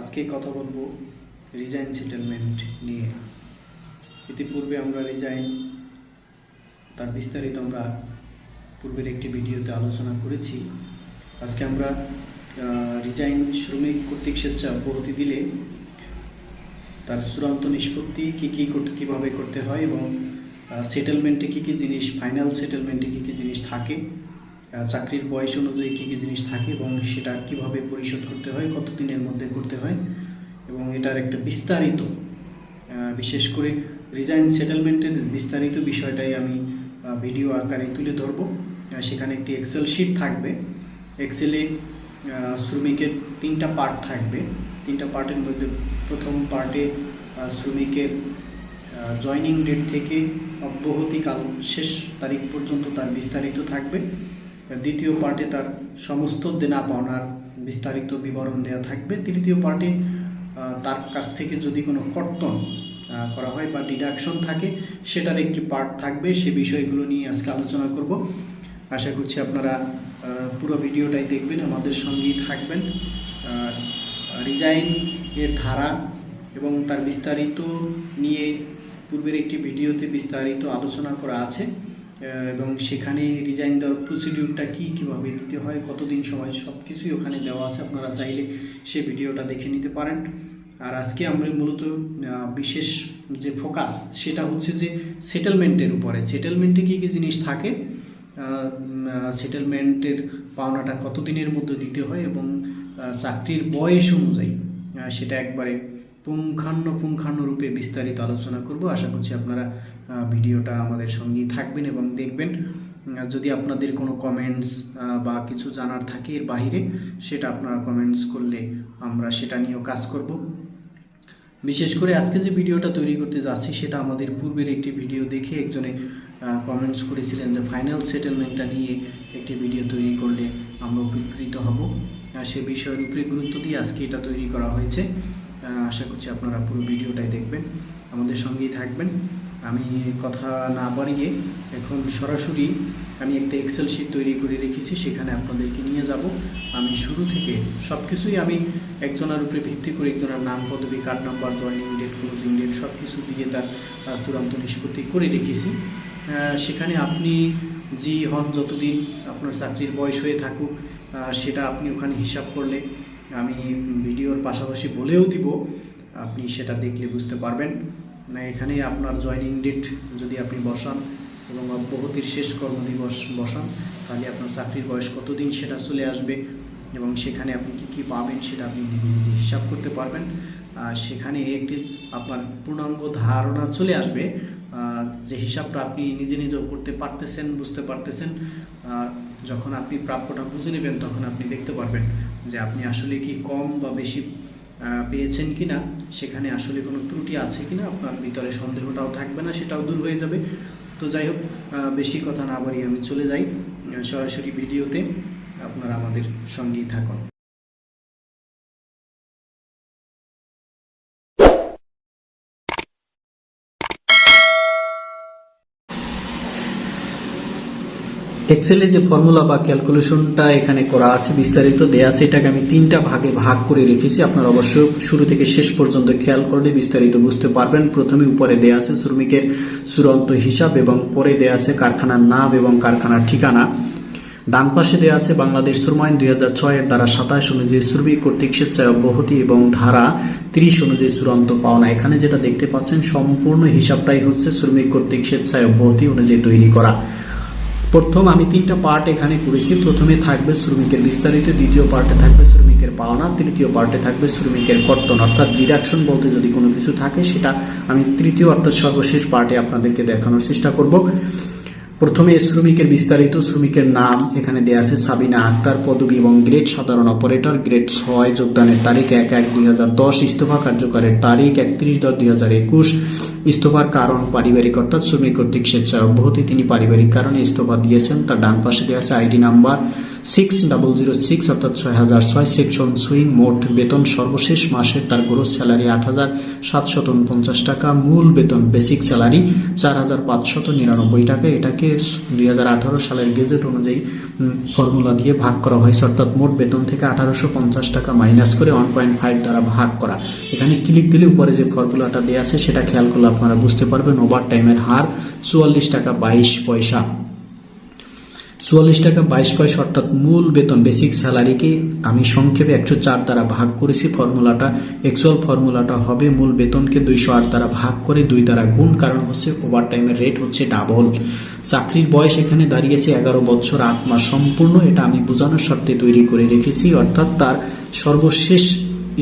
আজকে কথা বলবো রিজাইন সেটেলমেন্ট নিয়ে। ইতিপূর্বে আমরা রিজাইন তার বিস্তারিত আমরা পূর্বের একটি ভিডিওতে আলোচনা করেছি। আজকে আমরা রিজাইন শ্রমিক কর্তৃক স্বেচ্ছা অব্যাহতি দিলে তার চূড়ান্ত নিষ্পত্তি কীভাবে করতে হয় এবং সেটেলমেন্টে কী কী জিনিস, ফাইনাল সেটেলমেন্টে কী কী জিনিস থাকে, চাকরির বয়স অনুযায়ী কী কী জিনিস থাকে এবং সেটা কিভাবে পরিশোধ করতে হয়, কত দিনের মধ্যে করতে হয় এবং এটার একটা বিস্তারিত, বিশেষ করে রিজাইন সেটেলমেন্টের বিস্তারিত বিষয়টাই আমি ভিডিও আকারে তুলে ধরব। সেখানে একটি এক্সেল শিট থাকবে। এক্সেলে শ্রমিকের 3টা পার্ট থাকবে। 3টা পার্টের মধ্যে প্রথম পার্টে শ্রমিকের জয়নিং ডেট থেকে অব্যাহতিকাল শেষ তারিখ পর্যন্ত তার বিস্তারিত থাকবে। দ্বিতীয় পার্টে তার সমস্ত দেনা পাওনার বিস্তারিত বিবরণ দেওয়া থাকবে। তৃতীয় পার্টে তার কাছ থেকে যদি কোনো কর্তন করা হয় বা ডিডাকশন থাকে সেটার একটি পার্ট থাকবে। সে বিষয়গুলো নিয়ে আজকে আলোচনা করব। আশা করছি আপনারা পুরো ভিডিওটাই দেখবেন, আমাদের সঙ্গেই থাকবেন। রিজাইন এর ধারা এবং তার বিস্তারিত নিয়ে পূর্বের একটি ভিডিওতে বিস্তারিত আলোচনা করা আছে এবং সেখানে রিজাইন দেওয়ার প্রসিডিউরটা কীভাবে দিতে হয়, কতদিন সময়, সব কিছুই ওখানে দেওয়া আছে। আপনারা চাইলে সে ভিডিওটা দেখে নিতে পারেন। আর আজকে আমরা মূলত বিশেষ যে ফোকাস সেটা হচ্ছে যে সেটেলমেন্টের উপরে। সেটেলমেন্টে কী কী জিনিস থাকে, সেটেলমেন্টের পাওনাটা কতদিনের মধ্যে দিতে হয় এবং চাকরির বয়স অনুযায়ী সেটা একবারে পুঙ্খানুপুঙ্খানুরূপে বিস্তারিত আলোচনা করব। আশা করছি আপনারা ভিডিওটা আমাদের সঙ্গেই থাকবেন এবং দেখবেন। যদি আপনাদের কোনো কমেন্টস বা কিছু জানার থাকে এর বাইরে, সেটা আপনারা কমেন্টস করলে আমরা সেটা নিয়েও কাজ করব। বিশেষ করে আজকে যে ভিডিওটা তৈরি করতে যাচ্ছি সেটা আমাদের পূর্বের একটি ভিডিও দেখে একজনে কমেন্টস করেছিলেন যে ফাইনাল সেটেলমেন্টটা নিয়ে একটি ভিডিও তৈরি করলে আমরা উপকৃত হব। সে বিষয়ের উপরে গুরুত্ব দিয়ে আজকে এটা তৈরি করা হয়েছে। আশা করছি আপনারা পুরো ভিডিওটাই দেখবেন, আমাদের সঙ্গেই থাকবেন। আমি কথা না বাড়িয়ে এখন সরাসরি আমি একটা এক্সেল শিট তৈরি করে রেখেছি, সেখানে আপনাদেরকে নিয়ে যাব। আমি শুরু থেকে সব কিছুই আমি একজনের উপরে ভিত্তি করে একজনের নাম, পদবি, card number, joining date, closing date সব কিছু দিয়ে তার চূড়ান্ত নিষ্পত্তি করে রেখেছি। সেখানে আপনি জি হন, যতদিন আপনার চাকরির বয়স হয়ে থাকুক সেটা আপনি ওখানে হিসাব করলে আমি ভিডিওর পাশাপাশি বলেও দিব, আপনি সেটা দেখলে বুঝতে পারবেন। না এখানে আপনার জয়েনিং ডেট যদি আপনি বসান এবং অব্যাহতির শেষ কর্মদিবস বসান, তাহলে আপনার চাকরির বয়স কতদিন সেটা চলে আসবে এবং সেখানে আপনি কী কী পাবেন সেটা আপনি নিজে নিজে হিসাব করতে পারবেন। সেখানে একটি আপনার পূর্ণাঙ্গ ধারণা চলে আসবে যে হিসাবটা আপনি নিজে নিজেও করতে পারতেছেন, বুঝতে পারতেছেন। যখন আপনি প্রাপ্যটা বুঝে নেবেন তখন আপনি দেখতে পারবেন যে আপনি আসলে কি কম বা বেশি পেয়েছেন কিনা, সেখানে আসলে কোনো ত্রুটি আছে কিনা, আপনার ভিতরে সন্দেহটাও থাকবে না, সেটাও দূর হয়ে যাবে। তো যাই হোক, বেশি কথা না বাড়িয়ে আমি চলে যাই সরাসরি ভিডিওতে। আপনারা আমাদের সঙ্গেই থাকুন। এক্সেলে যে ফর্মুলা বা ক্যালকুলেশনটা এখানে করা আছে, বিস্তারিত দেয়া আছে, এটাকে আমি 3টা ভাগে ভাগ করে রেখেছি। আপনারা অবশ্য শুরু থেকে শেষ পর্যন্ত খেয়াল করলে বিস্তারিত বুঝতে পারবেন। প্রথমে উপরে দেয়া আছে শ্রমিকের চূড়ান্ত হিসাব এবং পরে দেয়া আছে কারখানার নাম এবং কারখানার ঠিকানা। ডান পাশে দেওয়া আছে বাংলাদেশ শ্রম আইন 2006 এর ধারা 27 অনুযায়ী শ্রমিক কর্তৃক স্বেচ্ছায় অব্যাহতি এবং ধারা 30 অনুযায়ী চূড়ান্ত পাওনা। এখানে যেটা দেখতে পাচ্ছেন সম্পূর্ণ হিসাবটাই হচ্ছে শ্রমিক কর্তৃক স্বেচ্ছায় অব্যাহতি অনুযায়ী তৈরি করা। প্রথম আমি 3টা পার্ট এখানে করেছি। প্রথমে থাকবে শ্রমিকের বিস্তারিত, দ্বিতীয় পার্টে থাকবে শ্রমিকের পাওনা, তৃতীয় পার্টে থাকবে শ্রমিকের কর্তন অর্থাৎ ডিডাকশন বলতে যদি কোনো কিছু থাকে সেটা আমি তৃতীয় অর্থাৎ সর্বশেষ পার্টে আপনাদেরকে দেখানোর চেষ্টা করব। প্রথমে শ্রমিকের বিস্তারিত, শ্রমিকের নাম এখানে দেয়া আছে সাবিনা আক্তার, পদবি এবং গ্রেড সাধারণ অপারেটর, গ্রেড 6, যোগদানের তারিখ 1/1/2010, ইস্তফা কার্যকরের তারিখ 31/10/2021, ইস্তফার কারণ পারিবারিক, অর্থাৎ শ্রমিক কর্তৃক স্বেচ্ছা অব্যাহতি, তিনি পারিবারিক কারণে ইস্তফা দিয়েছেন। তার ডান পাশে দেওয়া আছে আইডি নাম্বার 6006 অর্থাৎ 6006 সেকশন সুইং। মোট বেতন সর্বশেষ মাসের তার গ্রোস স্যালারি 8,749 টাকা, মূল বেতন বেসিক স্যালারি 4,599 টাকা। এটাকে 2018 সালের গেজেট অনুযায়ী ফর্মুলা দিয়ে ভাগ করা হয়েছে, অর্থাৎ মোট বেতন থেকে 1850 টাকা মাইনাস করে 1.5 দ্বারা ভাগ করা। এখানে ক্লিক দিলে উপরে যে ফর্মুলাটা দেওয়া আছে সেটা খেয়াল করলে আপনারা বুঝতে পারবেন। ওভার টাইমের হার 44 টাকা 22 পয়সা, 44 টাকা 22 পয়সা, অর্থাৎ মূল বেতন বেসিক স্যালারিকে আমি সংক্ষেপে 104 দ্বারা ভাগ করেছি। ফর্মুলাটা অ্যাকচুয়াল ফর্মুলাটা হবে মূল বেতনকে 208 দ্বারা ভাগ করে 2 দ্বারা গুণ, কারণ হচ্ছে ওভার টাইমের রেট হচ্ছে ডাবল। চাকরির বয়স এখানে দাঁড়িয়েছে 11 বছর 8 মাস সম্পূর্ণ, এটা আমি বোঝানোর স্বার্থে তৈরি করে রেখেছি। অর্থাৎ তার সর্বশেষ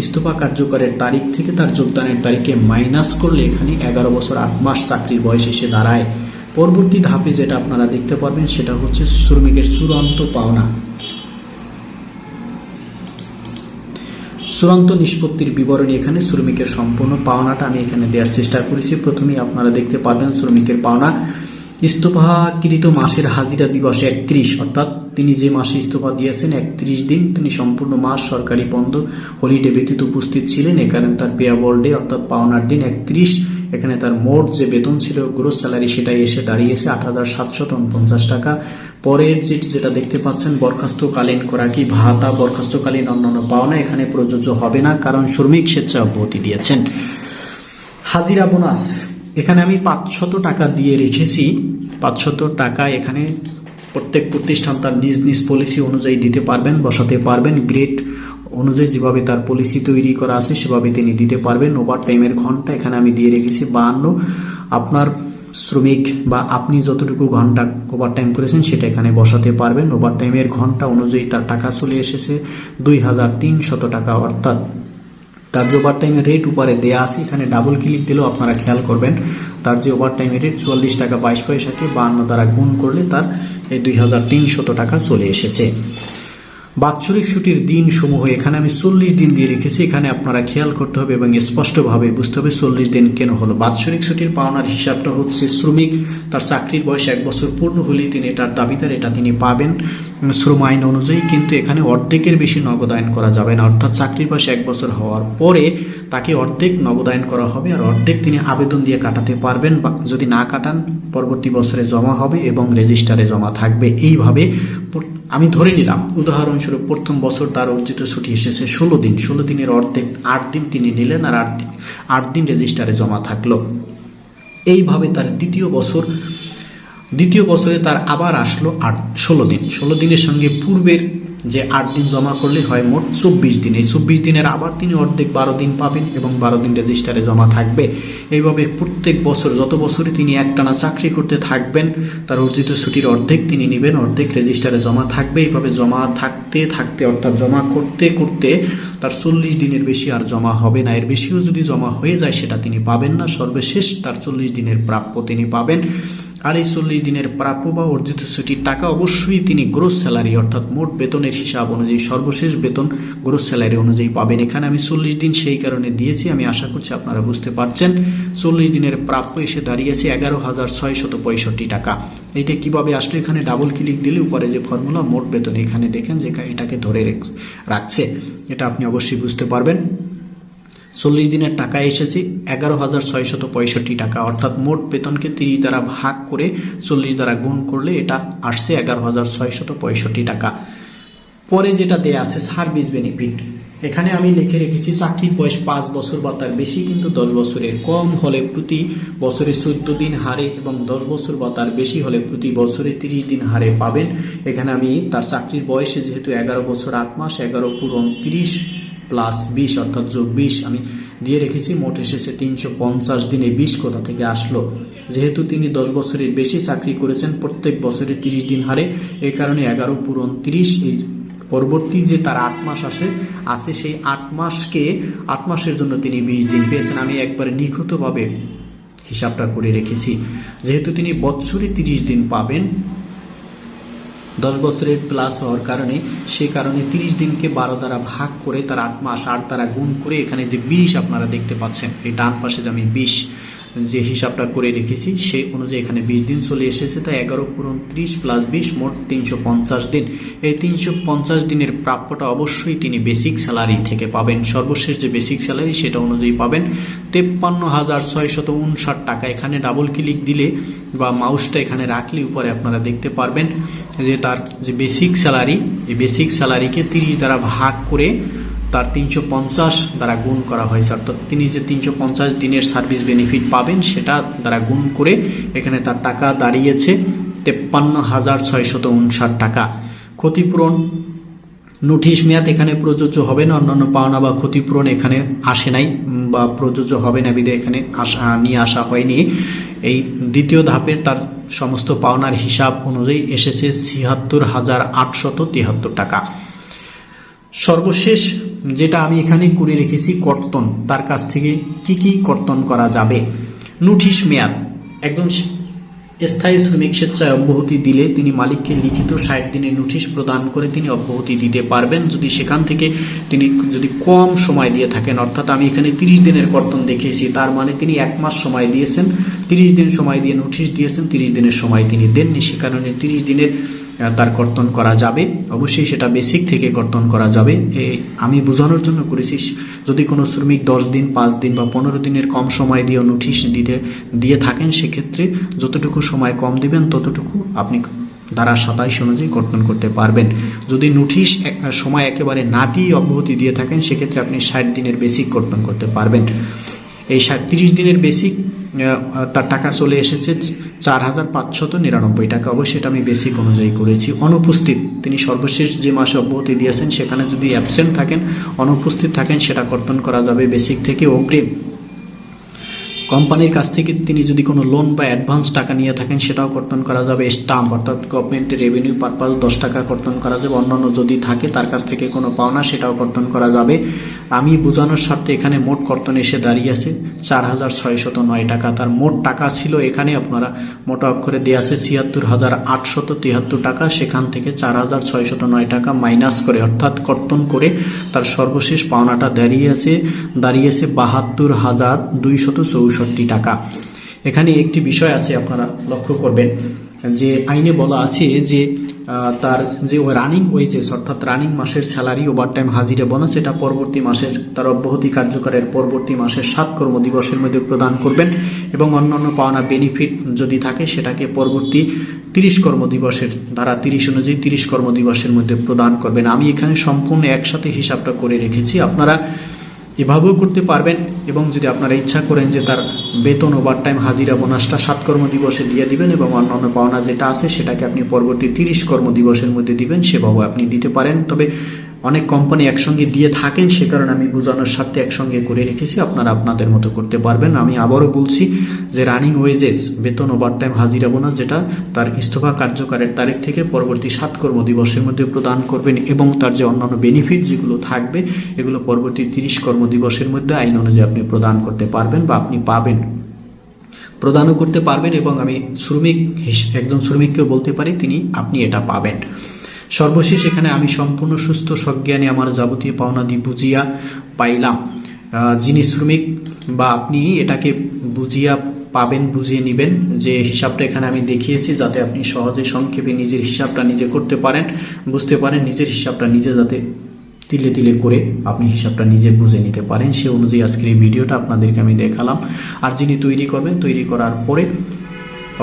ইস্তফা কার্যকরের তারিখ থেকে তার যোগদানের তারিখে মাইনাস করলে এখানে 11 বছর 8 মাস চাকরির বয়স এসে দাঁড়ায়। পরবর্তী ধাপে যেটা আপনারা দেখতে পারবেন সেটা হচ্ছে শ্রমিকের চূড়ান্ত পাওনা। চূড়ান্ত নিষ্পত্তির বিবরণী, এখানে শ্রমিকের সম্পূর্ণ পাওনাটা আমি এখানে দেওয়ার চেষ্টা করেছি। প্রথমেই আপনারা দেখতে পাবেন শ্রমিকের পাওনা ইস্তফাকৃত মাসের হাজিরা দিবস 31, অর্থাৎ তিনি যে মাসে ইস্তফা দিয়েছেন 31 দিন তিনি সম্পূর্ণ মাস সরকারি বন্ধ হলিডে ব্যতীত উপস্থিত ছিলেন। এ কারণে তার পেয়াবল ডে অর্থাৎ পাওনার দিন 31। এখানে তার মোট যে বেতন ছিল গ্রোস স্যালারি সেটাই এসে দাঁড়িয়েছে 8,749 টাকা। পরের যেটা দেখতে পাচ্ছেন বরখাস্তকালীন খোরাকি ভাতা, বরখাস্তকালীন অন্যান্য পাওনা এখানে প্রযোজ্য হবে না, কারণ শ্রমিক স্বেচ্ছা অব্যাহতি দিয়েছেন। হাজিরা বোনাস এখানে আমি 500 টাকা দিয়ে রেখেছি। 500 টাকা এখানে প্রত্যেক প্রতিষ্ঠান তার নিজ নিজ পলিসি অনুযায়ী দিতে পারবেন, বসাতে পারবেন। গ্রেড অনুযায়ী যেভাবে তার পলিসি তৈরি করা আছে সেভাবে তিনি দিতে পারবেন। ওভার টাইমের ঘন্টা এখানে আমি দিয়ে রেখেছি 52। আপনার শ্রমিক বা আপনি যতটুকু ঘন্টা ওভার টাইম করেছেন সেটা এখানে বসাতে পারবেন। ওভার টাইমের ঘন্টা অনুযায়ী তার টাকা চলে এসেছে 2,300 টাকা, অর্থাৎ তার যে ওভার টাইমের রেট উপরে দেয়া আছে এখানে ডাবল ক্লিক দিলেও আপনারা খেয়াল করবেন তার যে ওভার টাইমের রেট 44 টাকা 22 পয়সাকে 52 দ্বারা গুণ করলে তার এই 2,300 টাকা চলে এসেছে। বাৎসরিক ছুটির দিন সমূহ এখানে আমি 40 দিন দিয়ে রেখেছি। এখানে আপনারা খেয়াল করতে হবে এবং স্পষ্টভাবে বুঝতে হবে 40 দিন কেন হলো। বাৎসরিক ছুটির পাওনার হিসাবটা হচ্ছে শ্রমিক তার চাকরির বয়স 1 বছর পূর্ণ হলেই তিনি এটার দাবিদার, এটা তিনি পাবেন শ্রম আইন অনুযায়ী। কিন্তু এখানে অর্ধেকের বেশি নগদায়ন করা যাবে না, অর্থাৎ চাকরির বয়স 1 বছর হওয়ার পরে তাকে অর্ধেক নগদায়ন করা হবে, আর অর্ধেক তিনি আবেদন দিয়ে কাটাতে পারবেন, বা যদি না কাটান পরবর্তী বছরে জমা হবে এবং রেজিস্টারে জমা থাকবে। এইভাবে আমি ধরে নিলাম উদাহরণস্বরূপ প্রথম বছর তার অর্জিত ছুটি এসেছে 16 দিন, 16 দিনের অর্ধেক 8 দিন তিনি নিলেন, আর 8 দিন রেজিস্টারে জমা থাকলো। এইভাবে তার দ্বিতীয় বছরে তার আবার আসলো 16 দিন, 16 দিনের সঙ্গে পূর্বের যে 8 দিন জমা করলে হয় মোট 24 দিন। এই 24 দিনের আবার তিনি অর্ধেক 12 দিন পাবেন এবং 12 দিন রেজিস্টারে জমা থাকবে। এইভাবে প্রত্যেক বছর যত বছরে তিনি একটানা চাকরি করতে থাকবেন তার অর্জিত ছুটির অর্ধেক তিনি নেবেন, অর্ধেক রেজিস্টারে জমা থাকবে। এইভাবে জমা থাকতে থাকতে অর্থাৎ জমা করতে করতে তার 40 দিনের বেশি আর জমা হবে না। এর বেশিও যদি জমা হয়ে যায় সেটা তিনি পাবেন না। সর্বশেষ তার 40 দিনের প্রাপ্য তিনি পাবেন। আর এই 40 দিনের প্রাপ্য বা অর্জিত ছুটির টাকা অবশ্যই তিনি গ্রোস স্যালারি অর্থাৎ মোট বেতনের হিসাব অনুযায়ী সর্বশেষ বেতন গ্রোস স্যালারি অনুযায়ী পাবেন। এখানে আমি 40 দিন সেই কারণে দিয়েছি, আমি আশা করছি আপনারা বুঝতে পারছেন। 40 দিনের প্রাপ্য এসে দাঁড়িয়েছে 11,665 টাকা। এইটা কিভাবে আসলে এখানে ডাবল ক্লিক দিলে উপরে যে ফর্মুলা মোট বেতন এখানে দেখেন যে এটাকে ধরে রাখছে, এটা আপনি অবশ্যই বুঝতে পারবেন। 40 দিনের টাকা এসেছে 11,665 টাকা, অর্থাৎ মোট বেতনকে 30 দ্বারা ভাগ করে 40 দ্বারা গুণ করলে এটা আসছে 11,665 টাকা। পরে যেটা দেয়া আছে সার্ভিস বেনিফিট, এখানে আমি লিখে রেখেছি চাকরির বয়স 5 বছর বা তার বেশি কিন্তু 10 বছরের কম হলে প্রতি বছরে 14 দিন হারে এবং 10 বছর বা তার বেশি হলে প্রতি বছরে 30 দিন হারে পাবেন। এখানে আমি তার চাকরির বয়সে যেহেতু 11 বছর 8 মাস 11 পুর 29 প্লাস 20 অর্থাৎ যোগ 20 আমি দিয়ে রেখেছি। মোট এসেছে 350 দিনে 20 কোথা থেকে আসলো? যেহেতু তিনি 10 বছরের বেশি চাকরি করেছেন প্রত্যেক বছরে 30 দিন হারে, এই কারণে 11 পুর 29 এই পরবর্তী যে তার 8 মাস আছে সেই 8 মাসের জন্য তিনি 20 দিন পেয়েছেন। আমি একবারে নিখুঁতভাবে হিসাবটা করে রেখেছি। যেহেতু তিনি বছরে 30 দিন পাবেন 10 বছরের প্লাস হওয়ার কারণে, সেই কারণে 30 দিনকে 12 দ্বারা ভাগ করে তার 8 মাস 8 দ্বারা গুণ করে এখানে যে 20 আপনারা দেখতে পাচ্ছেন এই ডান পাশে যে আমি 20 যে হিসাবটা করে রেখেছি সেই অনুযায়ী এখানে 20 দিন চলে এসেছে, তাই 11 × 30 + 20 মোট 350 দিন। এই 350 দিনের প্রাপ্যটা অবশ্যই তিনি বেসিক স্যালারি থেকে পাবেন। সর্বশেষ যে বেসিক স্যালারি সেটা অনুযায়ী পাবেন 53,659 টাকা। এখানে ডাবল ক্লিক দিলে বা মাউসটা এখানে রাখলে উপরে আপনারা দেখতে পারবেন যে তার যে বেসিক স্যালারি, এই বেসিক স্যালারিকে 30 দ্বারা ভাগ করে তার 350 দ্বারা গুণ করা হয়েছে, অর্থাৎ তিনি যে 350 দিনের সার্ভিস বেনিফিট পাবেন সেটা দ্বারা গুণ করে এখানে তার টাকা দাঁড়িয়েছে 53,659 টাকা। ক্ষতিপূরণ নোটিশ মেয়াদ এখানে প্রযোজ্য হবে না, অন্যান্য পাওনা বা ক্ষতিপূরণ এখানে আসে নাই বা প্রযোজ্য হবে না বিধে এখানে নিয়ে আসা হয়নি। এই দ্বিতীয় ধাপের তার সমস্ত পাওনার হিসাব অনুযায়ী এসেছে 76,873 টাকা। সর্বশেষ যেটা আমি এখানে করে রেখেছি কর্তন, তার কাছ থেকে কি কি কর্তন করা যাবে। নোটিশ মেয়াদ, একজন স্থায়ী শ্রমিক স্বেচ্ছায় অব্যাহতি দিলে তিনি মালিককে লিখিত 60 দিনের নোটিশ প্রদান করে তিনি অব্যাহতি দিতে পারবেন। যদি সেখান থেকে তিনি যদি কম সময় দিয়ে থাকেন, অর্থাৎ আমি এখানে 30 দিনের কর্তন দেখিয়েছি, তার মানে তিনি 1 মাস সময় দিয়েছেন, 30 দিন সময় দিয়ে নোটিশ দিয়েছেন, 30 দিনের সময় তিনি দেননি, সে কারণে 30 দিনের তার কর্তন করা যাবে। অবশ্যই সেটা বেসিক থেকে কর্তন করা যাবে। আমি বোঝানোর জন্য করেছি, যদি কোনো শ্রমিক 10 দিন, 5 দিন বা 15 দিনের কম সময় দিয়ে নোটিশ দিয়ে থাকেন, সেক্ষেত্রে যতটুকু সময় কম দিবেন ততটুকু আপনি ধারা 27 অনুযায়ী কর্তন করতে পারবেন। যদি নোটিশ সময় একেবারে না দিয়ে অব্যাহতি দিয়ে থাকেন, সেক্ষেত্রে আপনি 60 দিনের বেসিক কর্তন করতে পারবেন। এই 30 দিনের বেসিক তার টাকা চলে এসেছে 4,599 টাকা। অবশ্যই এটা আমি বেসিক অনুযায়ী করেছি। অনুপস্থিত, তিনি সর্বশেষ যে মাসে অব্যাহতি দিয়েছেন সেখানে যদি অ্যাবসেন্ট থাকেন, অনুপস্থিত থাকেন, সেটা কর্তন করা যাবে বেসিক থেকে। অগ্রিম, কোম্পানির কাছ থেকে তিনি যদি কোনো লোন বা অ্যাডভান্স টাকা নিয়ে থাকেন সেটাও কর্তন করা যাবে। স্টাম্প, অর্থাৎ গভর্নমেন্টের রেভিনিউ পারপাস 10 টাকা কর্তন করা যাবে। অন্যান্য যদি থাকে তার কাছ থেকে কোনো পাওনা, সেটাও কর্তন করা যাবে। আমি বোঝানোর স্বার্থে এখানে মোট কর্তন এসে দাঁড়িয়েছে 4,609 টাকা। তার মোট টাকা ছিল এখানে আপনারা মোটা অক্ষরে দেওয়া আছে 76,873 টাকা। সেখান থেকে 4,609 টাকা মাইনাস করে, অর্থাৎ কর্তন করে তার সর্বশেষ পাওনাটা দাঁড়িয়েছে 72,264 টাকা। এখানে একটি বিষয় আছে, আপনারা লক্ষ্য করবেন যে আইনে বলা আছে যে তার যে রানিং ওয়েজেস, অর্থাৎ রানিং মাসের স্যালারি, ওভারটাইম, হাজিরা, বোনাস, এটা পরবর্তী মাসের তার অব্যাহতি কার্যকরের পরবর্তী মাসের 7 কর্মদিবসের মধ্যে প্রদান করবেন এবং অন্যান্য পাওনা বেনিফিট যদি থাকে সেটাকে পরবর্তী 30 কর্মদিবসের ধারা 30 অনুযায়ী 30 কর্মদিবসের মধ্যে প্রদান করবেন। আমি এখানে সম্পূর্ণ একসাথে হিসাবটা করে রেখেছি, আপনারা এভাবেও করতে পারবেন। এবং যদি আপনারা ইচ্ছা করেন যে তার বেতন, ওভারটাইম, হাজিরা, বোনাসটা 7 কর্মদিবসে দিয়ে দিবেন এবং অন্যান্য পাওনা যেটা আছে সেটাকে আপনি পরবর্তী 30 কর্মদিবসের মধ্যে দিবেন, সেভাবে আপনি দিতে পারেন। তবে অনেক কোম্পানি একসঙ্গে দিয়ে থাকেন, সে কারণে আমি বোঝানোর স্বার্থে একসঙ্গে করে রেখেছি, আপনারা আপনাদের মতো করতে পারবেন। আমি আবারও বলছি যে রানিং ওয়েজেস, বেতন, ওভারটাইম, হাজিরা, বোনাস যেটা তার ইস্তফা কার্যকরের তারিখ থেকে পরবর্তী 7 কর্মদিবসের মধ্যে প্রদান করবেন এবং তার যে অন্যান্য বেনিফিট যেগুলো থাকবে এগুলো পরবর্তী 30 কর্মদিবসের মধ্যে আইন অনুযায়ী আপনি প্রদান করতে পারবেন বা আপনি পাবেন, প্রদানও করতে পারবেন। এবং আমি একজন শ্রমিককেও বলতে পারি আপনি এটা পাবেন। সর্বশেষ এখানে আমি সম্পূর্ণ সুস্থ সজ্ঞানে আমার যাবতীয় পাওনাদি বুঝিয়া পাইলাম। যিনি শ্রমিক বা আপনি এটাকে বুঝিয়া পাবেন, বুঝিয়ে নেবেন যে হিসাবটা এখানে আমি দেখিয়েছি, যাতে আপনি সহজে সংক্ষেপে নিজের হিসাবটা নিজে করতে পারেন, বুঝতে পারেন, নিজের হিসাবটা নিজে যাতে তিলে তিলে করে আপনি হিসাবটা নিজে বুঝে নিতে পারেন, সে অনুযায়ী আজকের এই ভিডিওটা আপনাদেরকে আমি দেখালাম। আর যিনি তৈরি করবেন, তৈরি করার পরে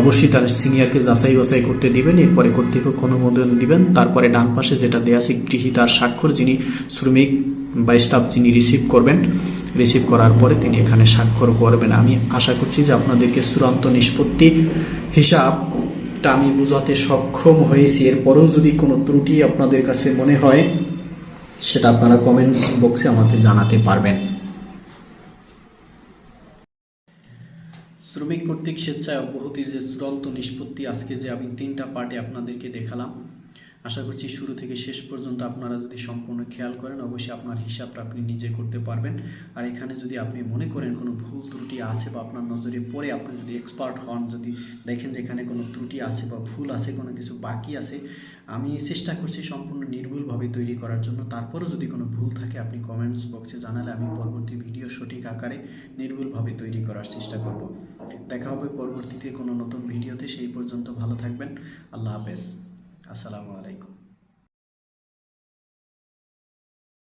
অবশ্যই তার সিনিয়রকে যাচাই বাছাই করতে দিবেন, এরপরে কর্তৃপক্ষ অনুমোদন দিবেন। তারপরে ডান পাশে যেটা দেওয়া আছে গৃহীতার স্বাক্ষর, যিনি শ্রমিক বা স্টাফ যিনি রিসিভ করবেন, রিসিভ করার পরে তিনি এখানে স্বাক্ষর করবেন। আমি আশা করছি যে আপনাদেরকে চূড়ান্ত নিষ্পত্তি হিসাবটা আমি বোঝাতে সক্ষম হয়েছি। এরপরেও যদি কোনো ত্রুটি আপনাদের কাছে মনে হয় সেটা আপনারা কমেন্টস বক্সে আমাকে জানাতে পারবেন। শ্রমিক কর্তৃক স্বেচ্ছায় অব্যাহতির যে চূড়ান্ত নিষ্পত্তি আজকে যে আমি 3টা পার্টে আপনাদেরকে দেখালাম, আশা করছি শুরু থেকে শেষ পর্যন্ত আপনারা যদি সম্পূর্ণ খেয়াল করেন অবশ্যই আপনার হিসাবটা আপনি নিজে করতে পারবেন। আর এখানে যদি আপনি মনে করেন কোনো ভুল ত্রুটি আছে বা আপনার নজরে পড়ে আপনি যদি এক্সপার্ট হন, যদি দেখেন যে এখানে কোনো ত্রুটি আছে বা ভুল আছে, কোনো কিছু বাকি আছে, আমি চেষ্টা করছি সম্পূর্ণ নির্ভুলভাবে তৈরি করার জন্য। তারপরেও যদি কোনো ভুল থাকে আপনি কমেন্টস বক্সে জানালে আমি পরবর্তী ভিডিও সঠিক আকারে নির্ভুলভাবে তৈরি করার চেষ্টা করব। দেখা হবে পরবর্তীতে কোনো নতুন ভিডিওতে। সেই পর্যন্ত ভালো থাকবেন। আল্লাহ হাফেজ। আসসালামু আলাইকুম।